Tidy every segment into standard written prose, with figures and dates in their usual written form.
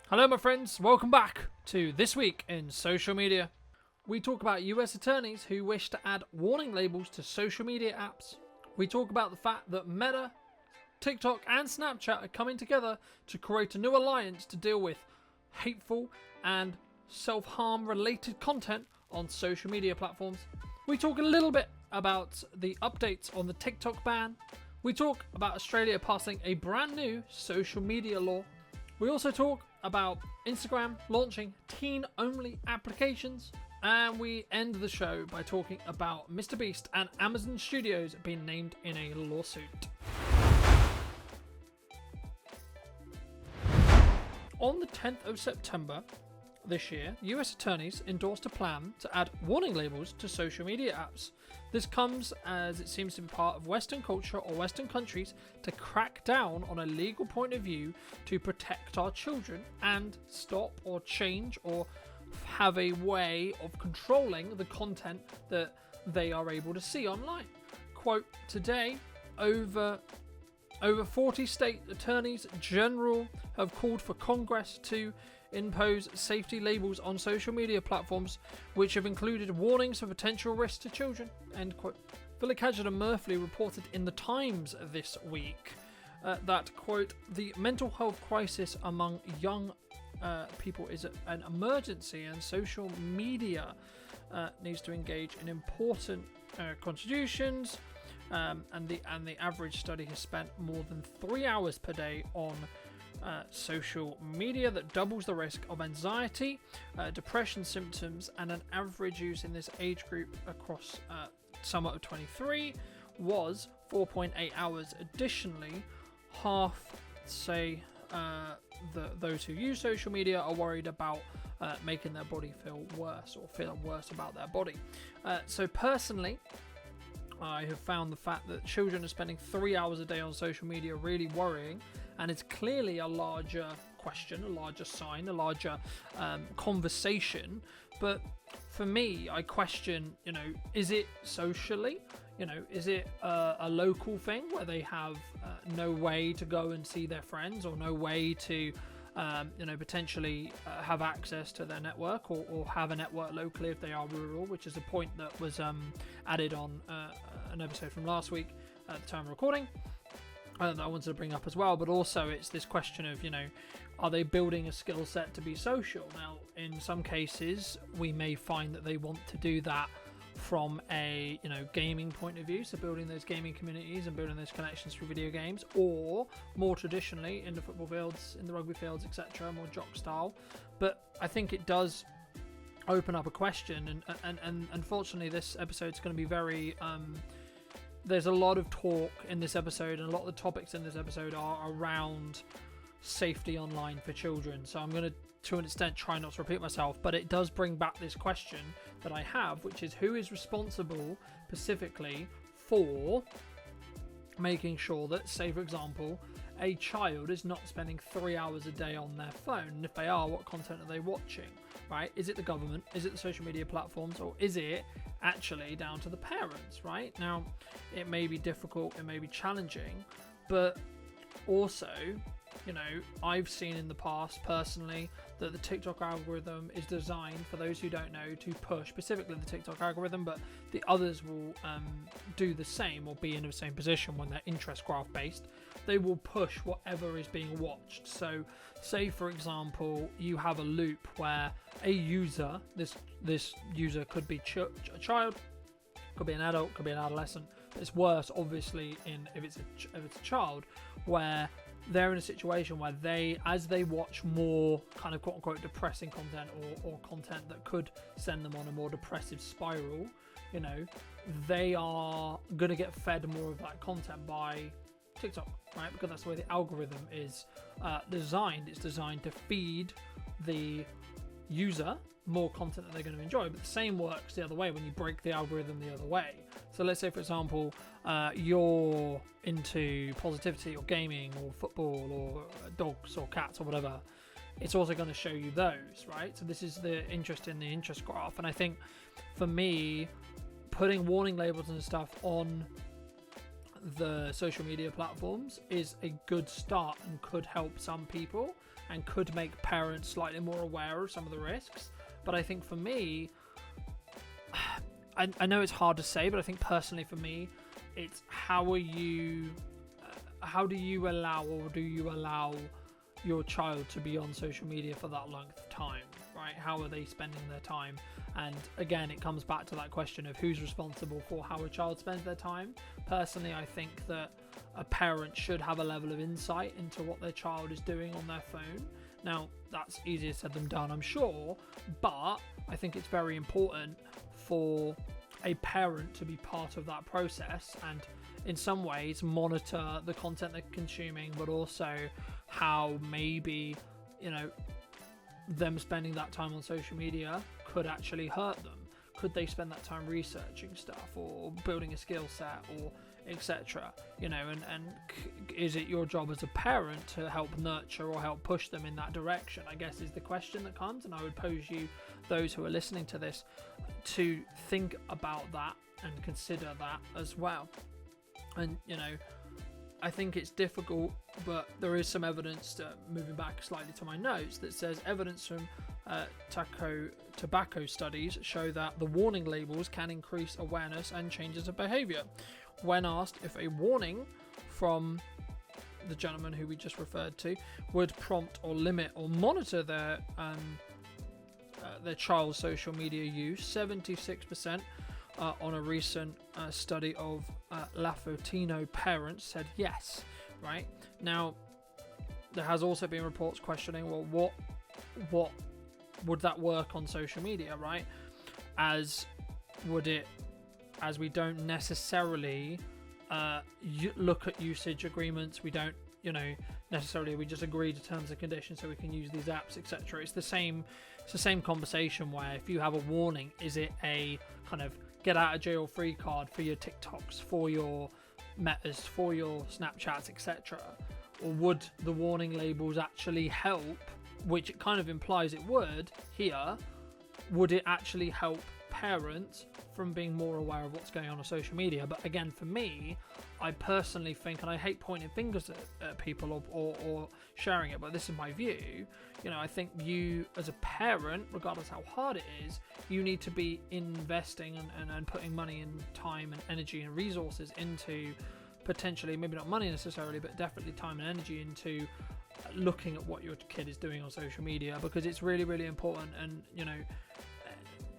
Hello my friends, welcome back to This Week in Social Media. We talk about US attorneys who wish to add warning labels to social media apps. We talk about the fact that Meta, TikTok and Snapchat are coming together to create a new alliance to deal with hateful and self-harm related content on social media platforms. We talk a little bit about the updates on the TikTok ban. We talk about Australia passing a brand new social media law. We also talk about Instagram launching teen-only applications. And we end the show by talking about Mr. Beast and Amazon Studios being named in a lawsuit. On the 10th of September this year, US attorneys endorsed a plan to add warning labels to social media apps. This comes as it seems to be part of Western culture or Western countries to crack down on a legal point of view to protect our children and stop or change or have a way of controlling the content that they are able to see online. Quote, today, over 40 state attorneys general have called for Congress to impose safety labels on social media platforms, which have included warnings for potential risks to children. End quote. Philip Cadgett and Murphy reported in the Times this week that, quote, the mental health crisis among young people is an emergency, and social media needs to engage in important contributions. And the average study has spent more than 3 hours per day on social media. That doubles the risk of anxiety, depression symptoms, and an average use in this age group across summer of 23 was 4.8 hours. Additionally, half say those who use social media are worried about making their body feel worse or feeling worse about their body. So personally, I have found the fact that children are spending 3 hours a day on social media really worrying, and it's clearly a larger question, a larger sign, a larger conversation. But for me, I question, is it socially? Is it a local thing where they have no way to go and see their friends, or no way to potentially have access to their network, or have a network locally if they are rural, which is a point that was added on an episode from last week at the time of recording that I wanted to bring up as well. But also it's this question of, are they building a skill set to be social? Now, in some cases, we may find that they want to do that from a gaming point of view, so building those gaming communities and building those connections through video games, or more traditionally in the football fields, in the rugby fields, etc., more jock style. But I think it does open up a question, and unfortunately this episode is going to be very there's a lot of talk in this episode, and a lot of the topics in this episode are around safety online for children. So I'm going to an extent try not to repeat myself, but it does bring back this question that I have, which is who is responsible specifically for making sure that, say for example, a child is not spending 3 hours a day on their phone, and if they are, what content are they watching, right? Is it the government, is it the social media platforms, or is it actually down to the parents, right? Now, it may be difficult, it may be challenging, but also, I've seen in the past personally that the TikTok algorithm is designed, for those who don't know, to push, specifically the TikTok algorithm, but the others will do the same, or be in the same position when they're interest graph based. They will push whatever is being watched. So say for example, you have a loop where a user, this user could be a child, could be an adult, could be an adolescent, but it's worse obviously if it's a child, where they're in a situation where as they watch more kind of quote-unquote depressing content, or content that could send them on a more depressive spiral, they are going to get fed more of that content by TikTok, right? Because that's the way the algorithm is designed. It's designed to feed the user more content that they're going to enjoy, but the same works the other way when you break the algorithm the other way. So let's say for example you're into positivity or gaming or football or dogs or cats or whatever, it's also going to show you those, right? So this is the interest in the interest graph. And I think for me, putting warning labels and stuff on the social media platforms is a good start and could help some people. and could make parents slightly more aware of some of the risks. But I think for me, I know it's hard to say, but I think personally for me, it's how do you allow, or do you allow your child to be on social media for that length of time, right? How are they spending their time? And again, it comes back to that question of who's responsible for how a child spends their time. Personally, I think that a parent should have a level of insight into what their child is doing on their phone. Now, that's easier said than done, I'm sure, but I think it's very important for a parent to be part of that process and in some ways monitor the content they're consuming, but also how maybe, them spending that time on social media could actually hurt them. Could they spend that time researching stuff or building a skill set or etc. And is it your job as a parent to help nurture or help push them in that direction, I guess, is the question that comes. And I would pose you, those who are listening to this, to think about that and consider that as well. And I think it's difficult, but there is some evidence, moving back slightly to my notes, that says evidence from tobacco studies show that the warning labels can increase awareness and changes of behaviour. When asked if a warning from the gentleman who we just referred to would prompt or limit or monitor their child's social media use, 76% on a recent study of Latino parents said yes. Right now, there has also been reports questioning, well, what would that work on social media, right? As we don't necessarily look at usage agreements, we don't necessarily, we just agree to terms and conditions so we can use these apps, etc. It's the same conversation where if you have a warning, is it a kind of get out of jail free card for your TikToks, for your Metas, for your Snapchats, etc.? Or would the warning labels actually help, which it kind of implies it would here, would it actually help parents from being more aware of what's going on social media? But again, for me, I personally think, and I hate pointing fingers at people or sharing it, but this is my view, I think you as a parent, regardless how hard it is, you need to be investing and putting money and time and energy and resources into, potentially, maybe not money necessarily, but definitely time and energy into looking at what your kid is doing on social media, because it's really, really important. And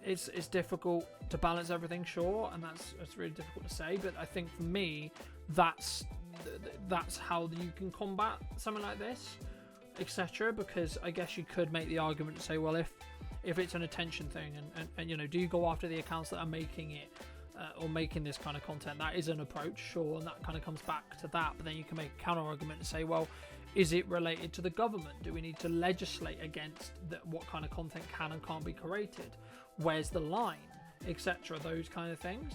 it's difficult to balance everything, sure, and that's really difficult to say, but I think for me, that's how you can combat something like this, etc. Because I guess you could make the argument to say, well, if it's an attention thing, and do you go after the accounts that are making it or making this kind of content? That is an approach, sure, and that kind of comes back to that. But then you can make a counter argument and say, well, is it related to the government? Do we need to legislate against what kind of content can and can't be created? Where's the line, etc.? Those kind of things.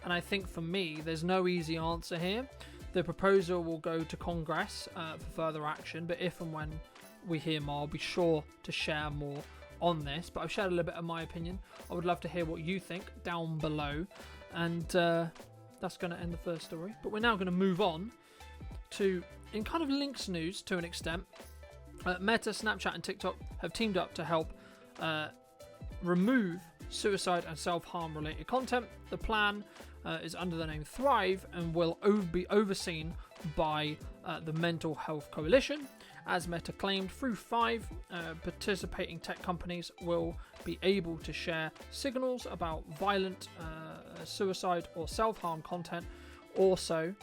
And I think for me, there's no easy answer here. The proposal will go to Congress for further action, but if and when we hear more, I'll be sure to share more on this. But I've shared a little bit of my opinion. I would love to hear what you think down below. And that's going to end the first story. But we're now going to move on to, in kind of links news to an extent, Meta, Snapchat and TikTok have teamed up to help remove suicide and self-harm related content. The plan is under the name Thrive and will be overseen by the Mental Health Coalition. As Meta claimed, through Thrive, participating tech companies will be able to share signals about violent suicide or self-harm content, also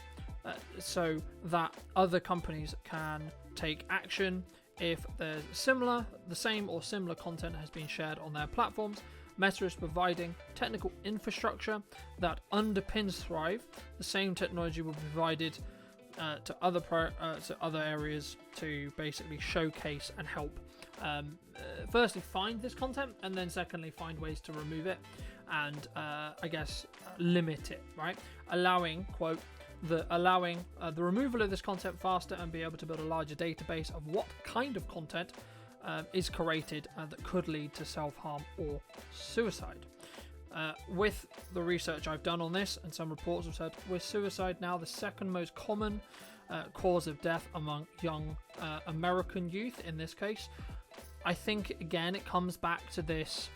so that other companies can take action if there's the same or similar content has been shared on their platforms. Meta is providing technical infrastructure that underpins Thrive. The same technology will be provided to other areas to basically showcase and help firstly find this content, and then secondly find ways to remove it and I guess limit it, right? Allowing the removal of this content faster and be able to build a larger database of what kind of content is created that could lead to self-harm or suicide. With the research I've done on this, and some reports have said, with suicide now the second most common cause of death among young American youth in this case. I think, again, it comes back to this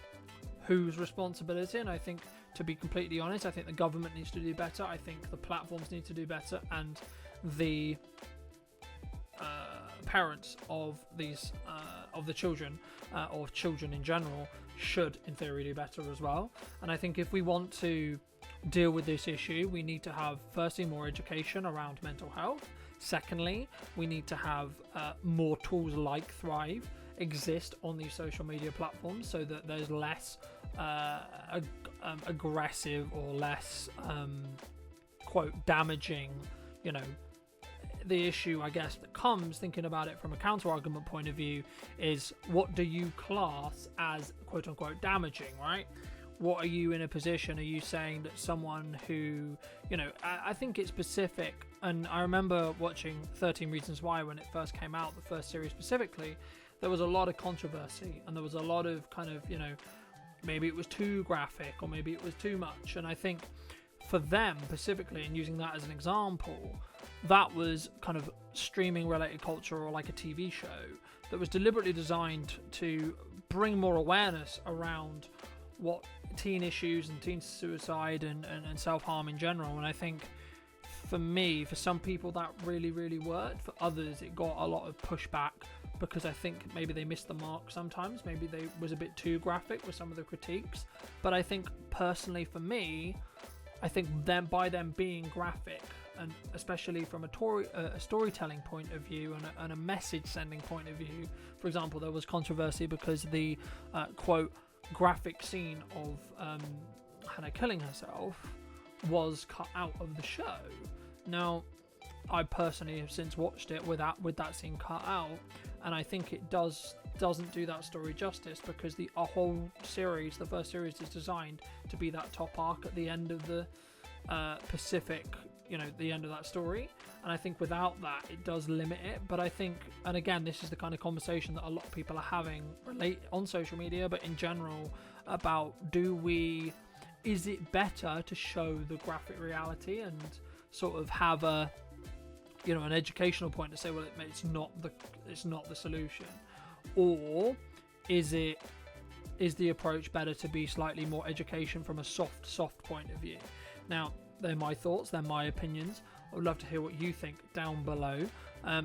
whose responsibility, and I think, to be completely honest, I think the government needs to do better. I think the platforms need to do better, and the parents of these of the children or children in general should, in theory, do better as well. And I think if we want to deal with this issue, we need to have, firstly, more education around mental health. Secondly, we need to have more tools like Thrive exist on these social media platforms, so that there's less aggressive or less quote damaging, the issue, I guess, that comes, thinking about it from a counter-argument point of view, is what do you class as quote-unquote damaging, right? What are you in a position? Are you saying that someone who, I think it's specific, and I remember watching 13 Reasons Why when it first came out, the first series specifically, there was a lot of controversy, and there was a lot of kind of, maybe it was too graphic, or maybe it was too much, and I think for them specifically, and using that as an example, that was kind of streaming related culture, or like a TV show that was deliberately designed to bring more awareness around what teen issues and teen suicide and self-harm in general. And I think for me, for some people that really, really worked. For others, it got a lot of pushback because I think maybe they missed the mark sometimes. Maybe they was a bit too graphic with some of the critiques. But I think personally for me, I think by them being graphic, and especially from a storytelling point of view and a message sending point of view, for example, there was controversy because the quote graphic scene of Hannah killing herself was cut out of the show. Now, I personally have since watched it with that scene cut out, and I think it doesn't do that story justice, because the whole series, the first series, is designed to be that top arc at the end of the Pacific, the end of that story. And I think without that, it does limit it. But I think, and again, this is the kind of conversation that a lot of people are having on social media, but in general, about is it better to show the graphic reality and sort of have an educational point to say, well, it's not the solution, or is the approach better to be slightly more education from a soft point of view? Now, they're my thoughts, they're my opinions. I would love to hear what you think down below.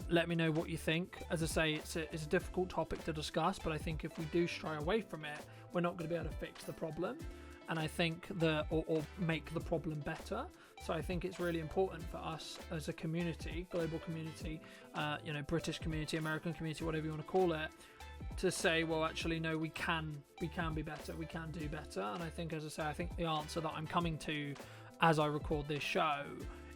Let me know what you think. As I say, it's a difficult topic to discuss, but I think if we do stray away from it, we're not going to be able to fix the problem, and I think or make the problem better. So I think it's really important for us as a community, global community, British community, American community, whatever you want to call it, to say, well, actually, no, we can be better, we can do better. And I think, as I say, I think the answer that I'm coming to as I record this show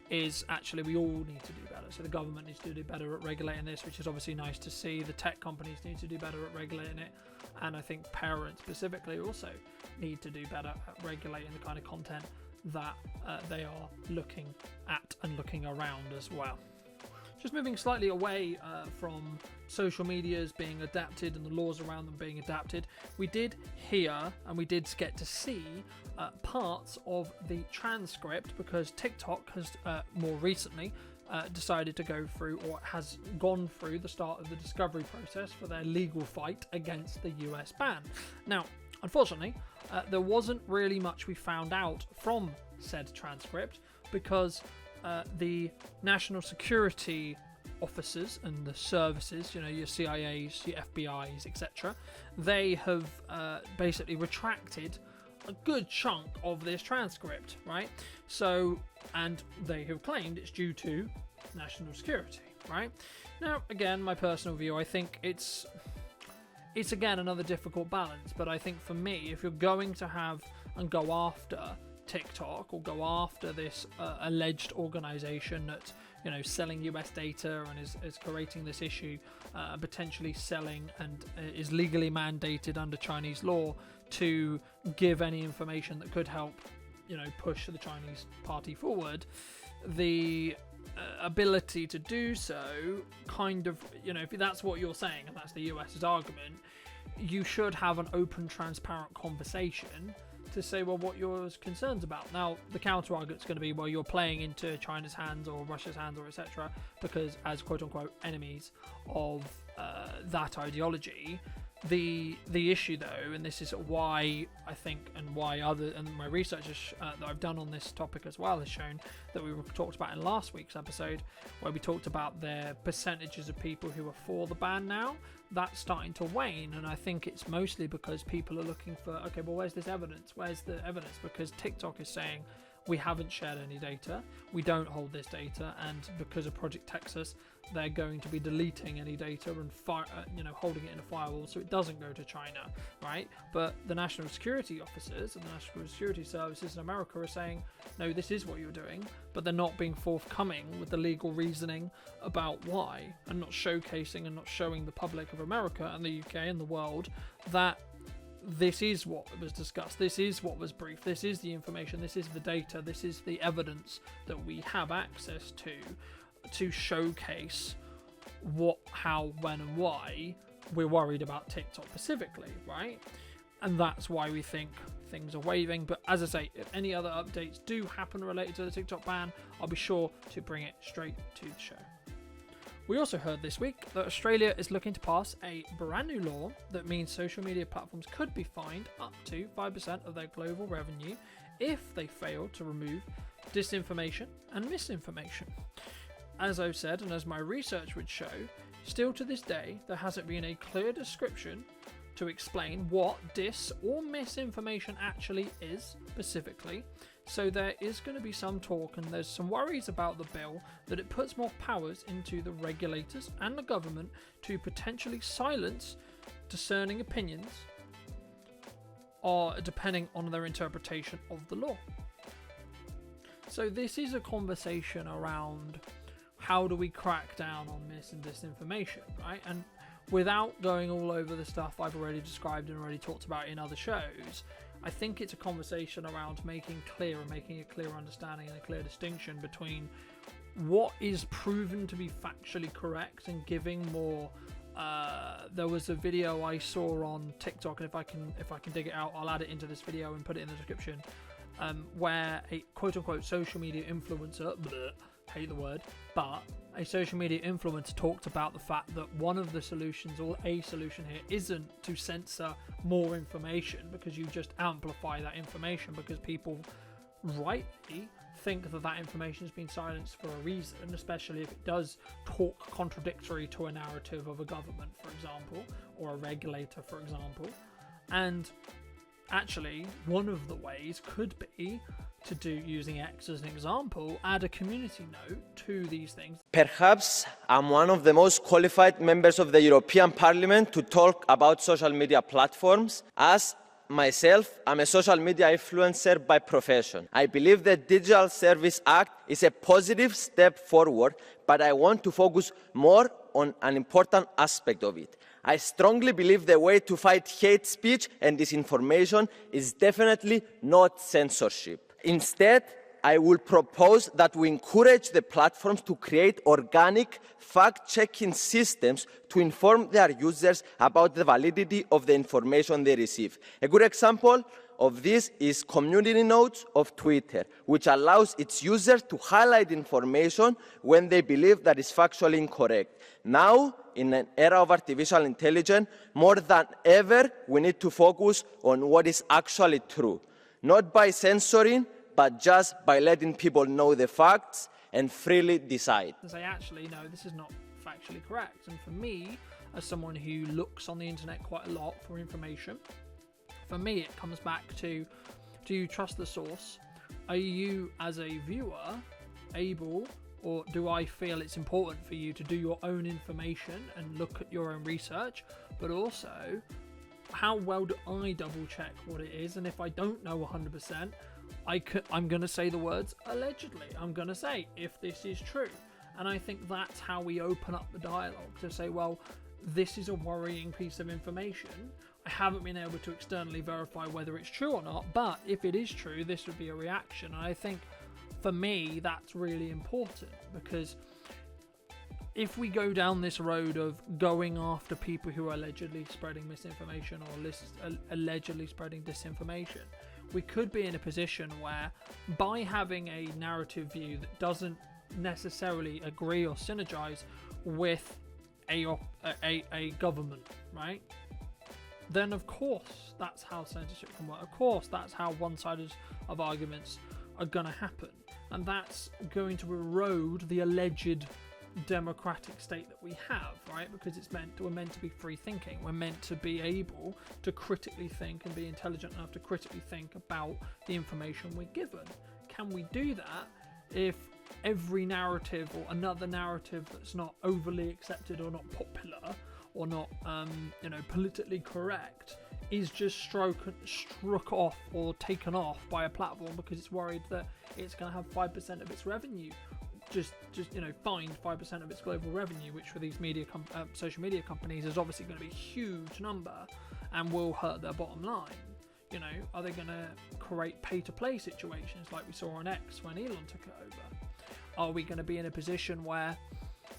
is actually we all need to do better. So the government needs to do better at regulating this, which is obviously nice to see. The tech companies need to do better at regulating it. And I think parents specifically also need to do better at regulating the kind of content that they are looking at and looking around as well. Just moving slightly away from social medias being adapted and the laws around them being adapted, we did hear and we did get to see parts of the transcript, because TikTok has more recently decided to go through, or has gone through, the start of the discovery process for their legal fight against the US ban. Now, unfortunately, there wasn't really much we found out from said transcript, because the national security officers and the services, your CIAs, your FBIs, etc., they have basically retracted a good chunk of this transcript, right? So, and they have claimed it's due to national security, right? Now, again, my personal view, I think it's again another difficult balance, but I think for me, if you're going to have and go after TikTok, or go after this alleged organization that's selling US data and is creating this issue, potentially selling, and is legally mandated under Chinese law to give any information that could help push the Chinese party forward, the ability to do so kind of, if that's what you're saying and that's the US's argument, you should have an open, transparent conversation to say, well, what your concerns about. Now, the counter argument's going to be, well, you're playing into China's hands or Russia's hands or etc. because as quote unquote enemies of that ideology. The issue though, and this is why I think, and why my research that I've done on this topic as well has shown that we talked about in last week's episode, where we talked about the percentages of people who are for the ban now. That's starting to wane, and I think it's mostly because people are looking for, okay, well, where's this evidence? Where's the evidence? Because TikTok is saying we haven't shared any data, we don't hold this data, and because of Project Texas, they're going to be deleting any data and holding it in a firewall so it doesn't go to China, right? But the national security officers and the national security services in America are saying, no, this is what you're doing, but they're not being forthcoming with the legal reasoning about why, and not showcasing and not showing the public of America and the UK and the world that this is what was discussed, this is what was briefed, this is the information, this is the data, this is the evidence that we have access to showcase what, how, when and why we're worried about TikTok specifically, right? And that's why we think things are waving. But as I say, if any other updates do happen related to the TikTok ban, I'll be sure to bring it straight to the show. We also heard this week that Australia is looking to pass a brand new law that means social media platforms could be fined up to 5% of their global revenue if they fail to remove disinformation and misinformation. As I've said, and as my research would show, still to this day there hasn't been a clear description to explain what dis or misinformation actually is specifically. So there is going to be some talk, and there's some worries about the bill that it puts more powers into the regulators and the government to potentially silence discerning opinions, or depending on their interpretation of the law. So this is a conversation around how do we crack down on mis and disinformation, right? And without going all over the stuff I've already described and already talked about in other shows, I think it's a conversation around making a clear understanding and a clear distinction between what is proven to be factually correct and giving more. There was a video I saw on TikTok, and if I can dig it out, I'll add it into this video and put it in the description, where a quote-unquote social media influencer, hate the word, but a social media influencer talked about the fact that one of the solutions, or a solution here, isn't to censor more information, because you just amplify that information because people rightly think that information has been silenced for a reason, especially if it does talk contradictory to a narrative of a government, for example, or a regulator, for example. And actually, one of the ways could be to do, using X as an example, add a community note to these things. Perhaps I'm one of the most qualified members of the European Parliament to talk about social media platforms, as myself, I'm a social media influencer by profession. I believe the Digital Service Act is a positive step forward, but I want to focus more on an important aspect of it. I strongly believe the way to fight hate speech and disinformation is definitely not censorship. Instead, I will propose that we encourage the platforms to create organic fact-checking systems to inform their users about the validity of the information they receive. A good example of this is community notes of Twitter, which allows its users to highlight information when they believe that is factually incorrect. Now, in an era of artificial intelligence, more than ever, we need to focus on what is actually true, not by censoring, but just by letting people know the facts and freely decide. To say, actually, no, this is not factually correct. And for me, as someone who looks on the internet quite a lot for information, for me it comes back to, do you trust the source? Are you, as a viewer, able, or do I feel it's important for you to do your own information and look at your own research, but also how well do I double check what it is? And if I don't know 100%, I'm going to say the words allegedly. I'm going to say, if this is true. And I think that's how we open up the dialogue, to say, well, this is a worrying piece of information. I haven't been able to externally verify whether it's true or not, but if it is true, this would be a reaction. And I think for me, that's really important, because if we go down this road of going after people who are allegedly spreading misinformation or allegedly spreading disinformation, we could be in a position where, by having a narrative view that doesn't necessarily agree or synergize with a government, right? Then of course that's how censorship can work. Of course that's how one-sided of arguments are going to happen, and that's going to erode the alleged democratic state that we have, right? Because we're meant to be free thinking. We're meant to be able to critically think and be intelligent enough to critically think about the information we're given. Can we do that if every narrative or another narrative that's not overly accepted or not popular or not politically correct is just struck off or taken off by a platform because it's worried that it's going to have 5% of its revenue just find 5% of its global revenue, which for these social media companies is obviously going to be a huge number and will hurt their bottom line. Are they going to create pay-to-play situations like we saw on X when Elon took it over? Are we going to be in a position where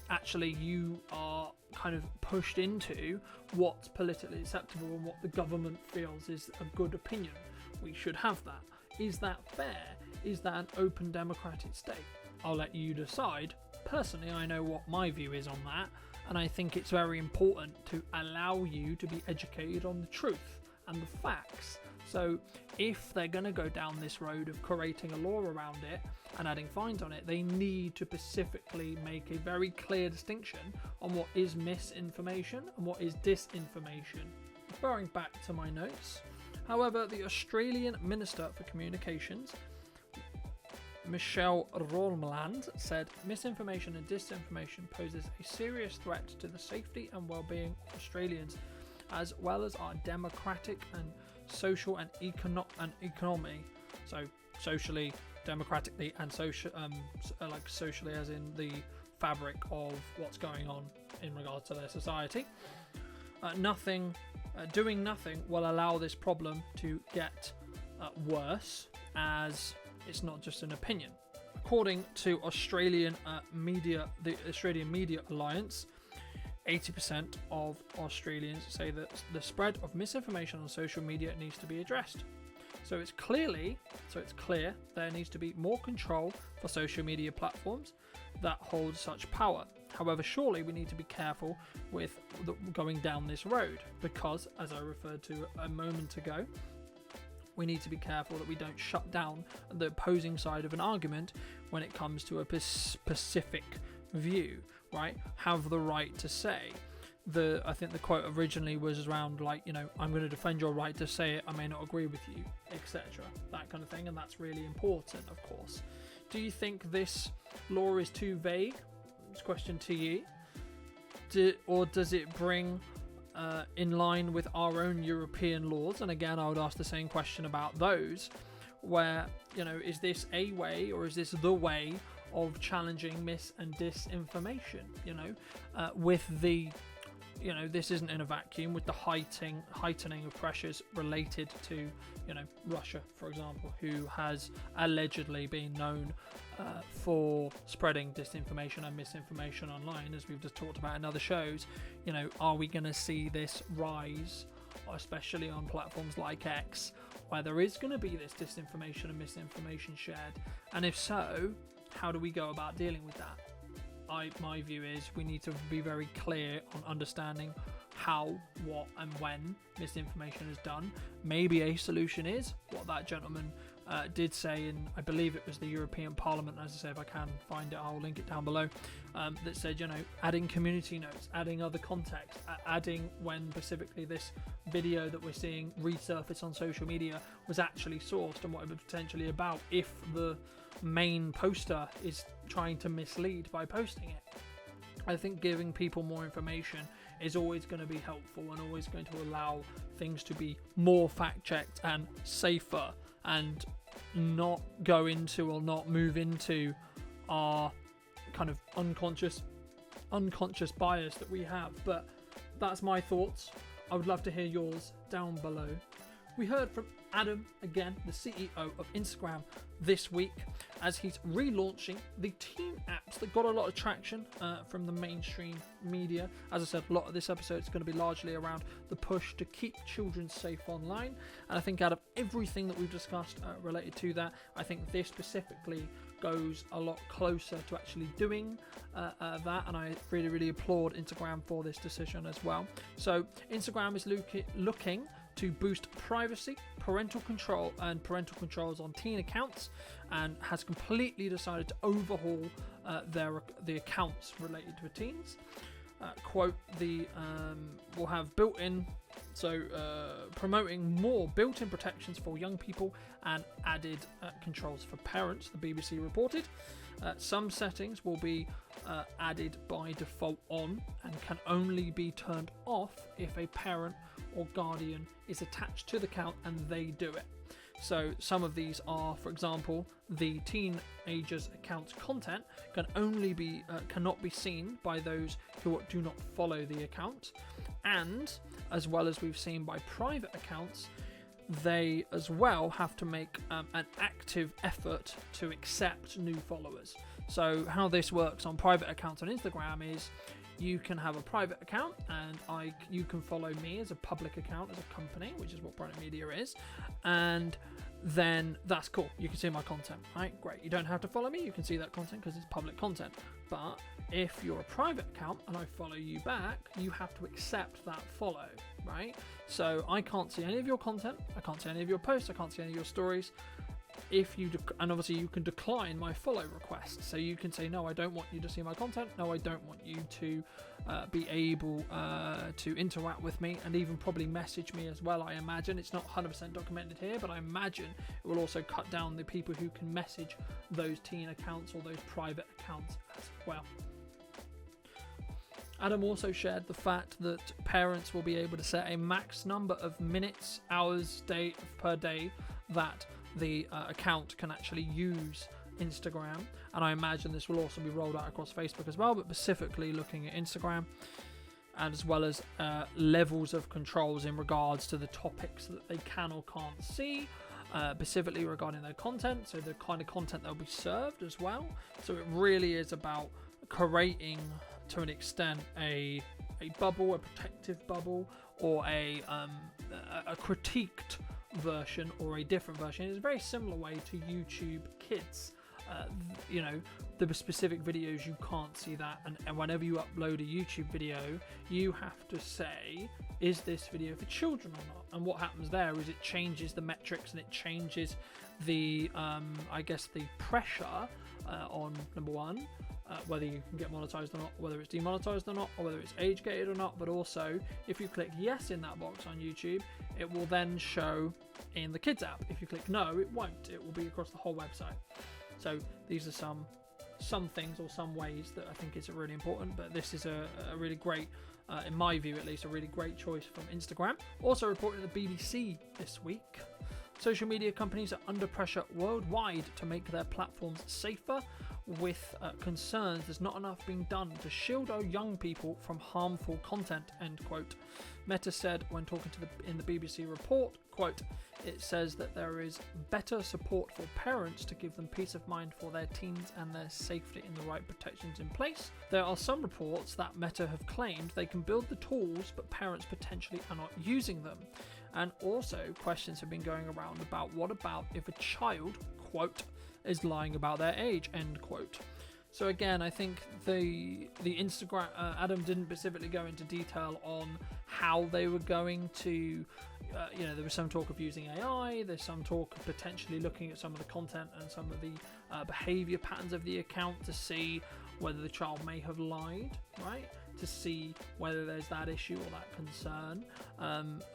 actually you are kind of pushed into what's politically acceptable and what the government feels is a good opinion? We should have that. Is that fair? Is that an open democratic state? I'll let you decide. Personally, I know what my view is on that, and I think it's very important to allow you to be educated on the truth and the facts. So if they're going to go down this road of creating a law around it and adding fines on it, they need to specifically make a very clear distinction on what is misinformation and what is disinformation. Referring back to my notes, however, the Australian Minister for Communications, Michelle Rolland, said misinformation and disinformation poses a serious threat to the safety and well-being of Australians, as well as our democratic and social and economy. So socially, democratically, and socially, as in the fabric of what's going on in regards to their society. Doing nothing will allow this problem to get worse, as it's not just an opinion. According to the Australian Media Alliance, 80% of Australians say that the spread of misinformation on social media needs to be addressed. So it's clear there needs to be more control for social media platforms that hold such power. However, surely we need to be careful with going down this road, because, as I referred to a moment ago, we need to be careful that we don't shut down the opposing side of an argument when it comes to a specific view, right? Have the right to say. I think the quote originally was around I'm going to defend your right to say it, I may not agree with you, etc. That kind of thing, and that's really important, of course. Do you think this law is too vague? It's a question to you. Or does it bring in line with our own European laws? And again, I would ask the same question about those, where, is this a way or is this the way of challenging mis and disinformation? With the, this isn't in a vacuum, with the heightening of pressures related to, Russia, for example, who has allegedly been known for spreading disinformation and misinformation online, as we've just talked about in other shows. Are we going to see this rise, especially on platforms like X, where there is going to be this disinformation and misinformation shared? And if so, how do we go about dealing with that? My view is we need to be very clear on understanding how, what, and when misinformation is done. Maybe a solution is what that gentleman did say in, I believe it was the European Parliament. As I say, if I can find it, I'll link it down below. That said, adding community notes, adding other context, adding when specifically this video that we're seeing resurface on social media was actually sourced and what it was potentially about, if the main poster is trying to mislead by posting it. I think giving people more information is always going to be helpful and always going to allow things to be more fact-checked and safer, and not go into or not move into our kind of unconscious bias that we have. But that's my thoughts. I would love to hear yours down below. We heard from Adam again, the CEO of Instagram, this week, as he's relaunching the teen apps that got a lot of traction from the mainstream media. As I said, a lot of this episode is going to be largely around the push to keep children safe online. And I think out of everything that we've discussed related to that, I think this specifically goes a lot closer to actually doing that, and I really applaud Instagram for this decision as well. So Instagram is looking to boost privacy, parental control, and parental controls on teen accounts, and has completely decided to overhaul the accounts related to teens. Quote, will have built-in, promoting more built-in protections for young people and added controls for parents, the BBC reported. Some settings will be added by default on and can only be turned off if a parent or guardian is attached to the account and they do it. So some of these are, for example, the teenagers' account's content can only be cannot be seen by those who do not follow the account, and as well as we've seen by private accounts, they as well have to make an active effort to accept new followers. So how this works on private accounts on Instagram is you can have a private account and you can follow me as a public account as a company, which is what Private Media is, and then that's cool. You can see my content, right? Great. You don't have to follow me. You can see that content because it's public content. But if you're a private account and I follow you back, you have to accept that follow, right? So I can't see any of your content. I can't see any of your posts. I can't see any of your stories. And obviously you can decline my follow request. So you can say, no, I don't want you to see my content. No, I don't want you to be able to interact with me, and even probably message me as well. I imagine it's not 100% documented here, but I imagine it will also cut down the people who can message those teen accounts or those private accounts as well. Adam also shared the fact that parents will be able to set a max number of minutes, hours, per day that the account can actually use Instagram, and I imagine this will also be rolled out across Facebook as well, but specifically looking at Instagram, as well as levels of controls in regards to the topics that they can or can't see, specifically regarding their content, so the kind of content they'll be served as well. So it really is about creating, to an extent, a bubble, a protective bubble, or a critiqued version or a different version. It's a very similar way to YouTube Kids. The specific videos, you can't see that, and whenever you upload a YouTube video, you have to say, is this video for children or not? And what happens there is it changes the metrics, and it changes the the pressure on, number one, whether you can get monetized or not, whether it's demonetized or not, or whether it's age gated or not. But also, if you click yes in that box on YouTube, it will then show in the kids app. If you click no, it won't. It will be across the whole website. So these are some things, or some ways that I think is really important. But this is a really great, in my view at least, a really great choice from Instagram. Also reported the BBC this week. Social media companies are under pressure worldwide to make their platforms safer, with concerns there's not enough being done to shield our young people from harmful content, end quote. Meta said when talking in the BBC report, quote, it says that there is better support for parents to give them peace of mind for their teens and their safety in the right protections in place. There are some reports that Meta have claimed they can build the tools, but parents potentially are not using them. And also questions have been going around about what about if a child, quote, is lying about their age, end quote. So again, I think the Instagram, Adam didn't specifically go into detail on how they were going to, there was some talk of using AI, there's some talk of potentially looking at some of the content and some of the behavior patterns of the account to see whether the child may have lied, right? To see whether there's that issue or that concern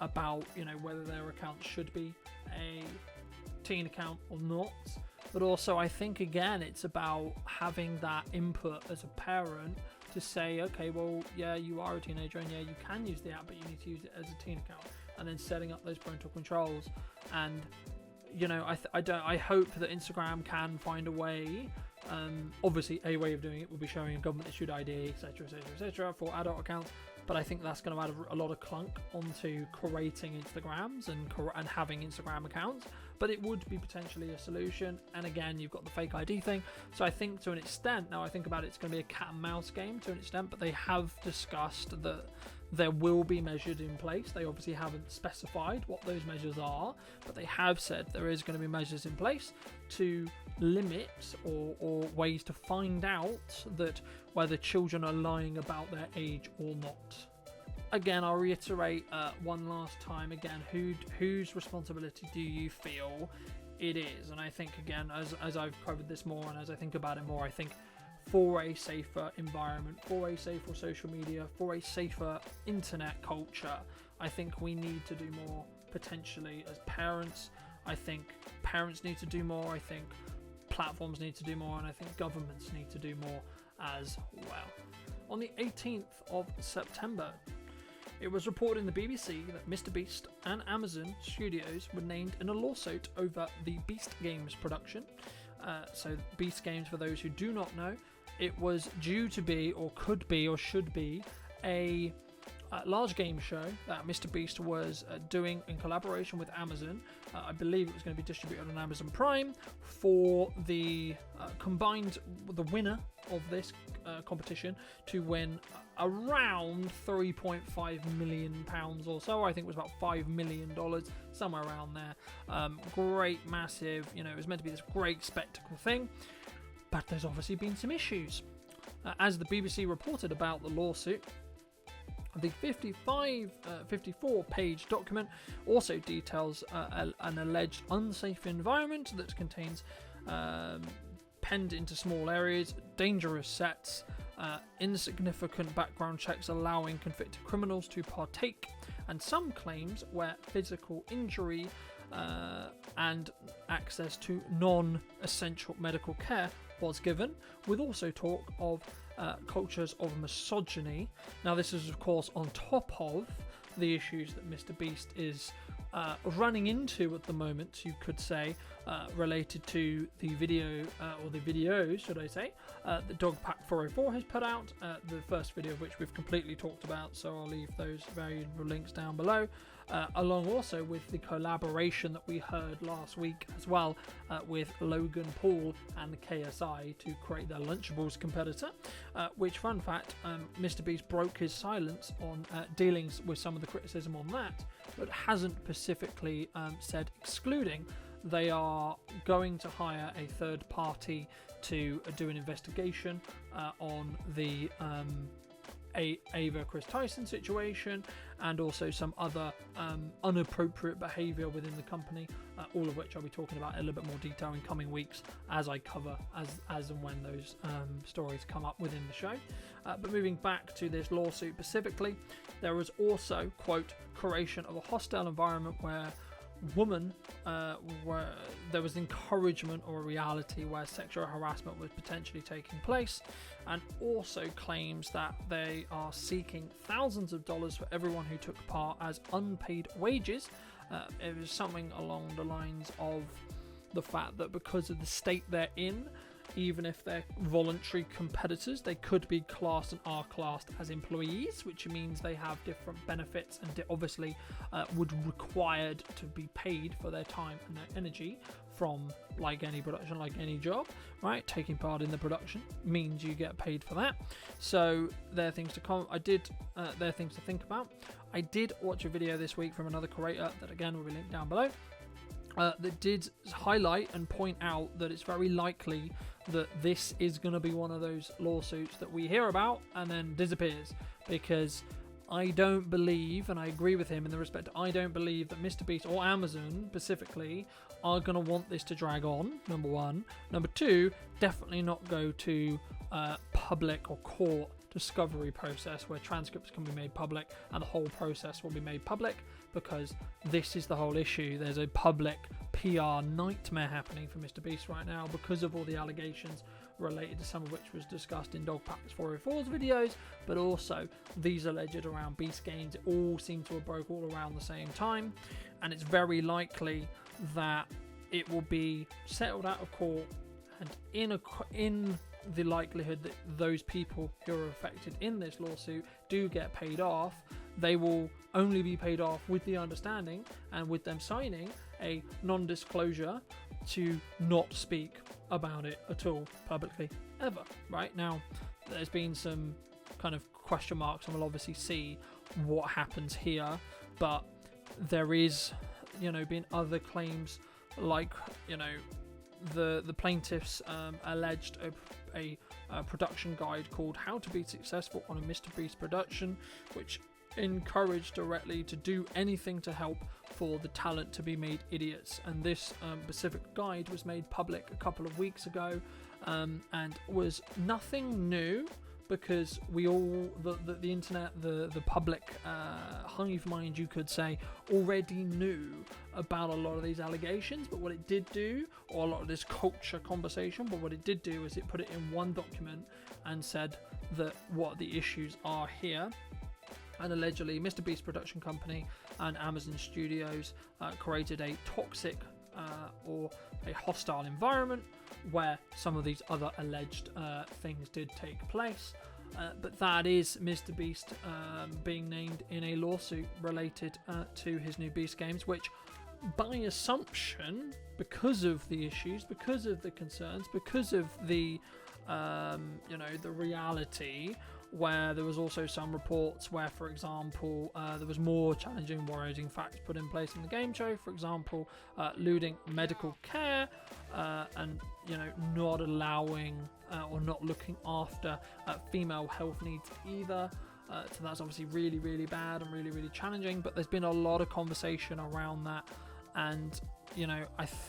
about, whether their account should be a teen account or not. But also, I think, again, it's about having that input as a parent to say, okay, well, yeah, you are a teenager, and yeah, you can use the app, but you need to use it as a teen account, and then setting up those parental controls. And I hope that Instagram can find a way. Obviously, a way of doing it will be showing a government-issued ID, etc., for adult accounts. but I think that's going to add a lot of clunk onto creating Instagrams and having Instagram accounts. But it would be potentially a solution. And again, you've got the fake ID thing. So I think to an extent, now I think about it, it's going to be a cat and mouse game to an extent, but they have discussed that there will be measures in place. They obviously haven't specified what those measures are, but they have said there is going to be measures in place to limit or ways to find out that whether children are lying about their age or not. Again, I'll reiterate one last time again, whose responsibility do you feel it is? And I think, again, as I've covered this more and as I think about it more, I think for a safer environment, for a safer social media, for a safer internet culture, I think we need to do more potentially as parents. I think parents need to do more. I think platforms need to do more. And I think governments need to do more as well. On the 18th of September, it was reported in the BBC that Mr. Beast and Amazon Studios were named in a lawsuit over the Beast Games production. So Beast Games, for those who do not know, it was due to be, or could be, or should be, a large game show that Mr. Beast was doing in collaboration with Amazon. I believe it was going to be distributed on Amazon Prime for the the winner of this competition to win around £3.5 million or so. I think it was about $5 million, somewhere around there. Great, massive, it was meant to be this great spectacle thing, but there's obviously been some issues. As the BBC reported about the lawsuit, the 54-page document also details an alleged unsafe environment that contains penned into small areas, dangerous sets, insignificant background checks allowing convicted criminals to partake, and some claims where physical injury and access to non-essential medical care was given, with also talk of cultures of misogyny. Now, this is of course on top of the issues that Mr. Beast is running into at the moment, you could say, related to the video, or the videos, should I say, that Dog Pack 404 has put out, the first video of which we've completely talked about, so I'll leave those valuable links down below, along also with the collaboration that we heard last week as well, with Logan Paul and KSI to create their Lunchables competitor, which, fun fact, Mr. Beast broke his silence on dealing with some of the criticism on that, but hasn't specifically said excluding. They are going to hire a third party to do an investigation on the Ava Chris Tyson situation, and also some other unappropriate behaviour within the company, all of which I'll be talking about in a little bit more detail in coming weeks as I cover as and when those stories come up within the show. But moving back to this lawsuit specifically, there was also, quote, creation of a hostile environment where where there was encouragement or a reality where sexual harassment was potentially taking place, and also claims that they are seeking thousands of dollars for everyone who took part as unpaid wages. It was something along the lines of the fact that because of the state they're in, even if they're voluntary competitors, they could be classed and are classed as employees, which means they have different benefits and obviously would required to be paid for their time and their energy from, like any production, like any job, right? Taking part in the production means you get paid for that. So there are things to there are things to think about. I did watch a video this week from another creator that again will be linked down below, that did highlight and point out that it's very likely that this is going to be one of those lawsuits that we hear about and then disappears, because I don't believe, and I agree with him in the respect, I don't believe that Mr. Beast or Amazon specifically are going to want this to drag on, number one. Number two, definitely not go to public or court discovery process where transcripts can be made public and the whole process will be made public, because this is the whole issue. There's a public PR nightmare happening for Mr. Beast right now because of all the allegations related to some of which was discussed in Dog Pack 404's videos, but also these alleged around Beast Games. It all seem to have broke all around the same time, and it's very likely that it will be settled out of court and in the likelihood that those people who are affected in this lawsuit do get paid off, they will only be paid off with the understanding and with them signing a non-disclosure to not speak about it at all publicly ever. Right now, there's been some kind of question marks, and we'll obviously see what happens here, but there is, been other claims, like, the plaintiffs alleged a production guide called How to Be Successful on a Mr. Beast Production, which encouraged directly to do anything to help for the talent to be made idiots. And this specific guide was made public a couple of weeks ago, and was nothing new, because we all, the internet, the public hive mind, you could say, already knew about a lot of these allegations. But what it did do, or a lot of this culture conversation, but what it did do is it put it in one document and said that what the issues are here. And allegedly, Mr. Beast Production Company and Amazon Studios created a toxic or a hostile environment where some of these other alleged things did take place. But that is Mr. Beast being named in a lawsuit related to his new Beast games, which, by assumption, because of the issues, because of the concerns, because of the the reality, where there was also some reports where, for example, there was more challenging, worrying facts put in place in the game show. For example, looting medical care and not allowing or not looking after female health needs either. So that's obviously really, really bad and really, really challenging. But there's been a lot of conversation around that, and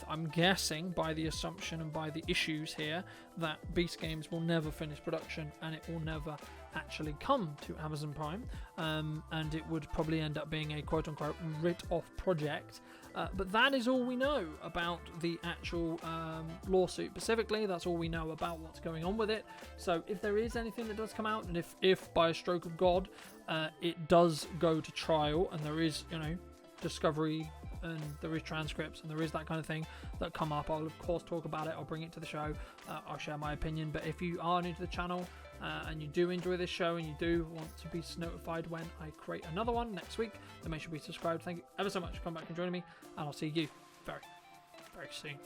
I'm guessing, by the assumption and by the issues here, that Beast Games will never finish production and it will never actually come to Amazon Prime, and it would probably end up being a quote-unquote writ-off project. But that is all we know about the actual lawsuit specifically. That's all we know about what's going on with it. So if there is anything that does come out, and if by a stroke of God it does go to trial, and there is discovery, and there is transcripts, and there is that kind of thing that come up, I'll of course talk about it. I'll bring it to the show. I'll share my opinion. But if you are new to the channel and you do enjoy this show, and you do want to be notified when I create another one next week, then make sure to be subscribed. Thank you ever so much for coming back and joining me, and I'll see you very, very soon.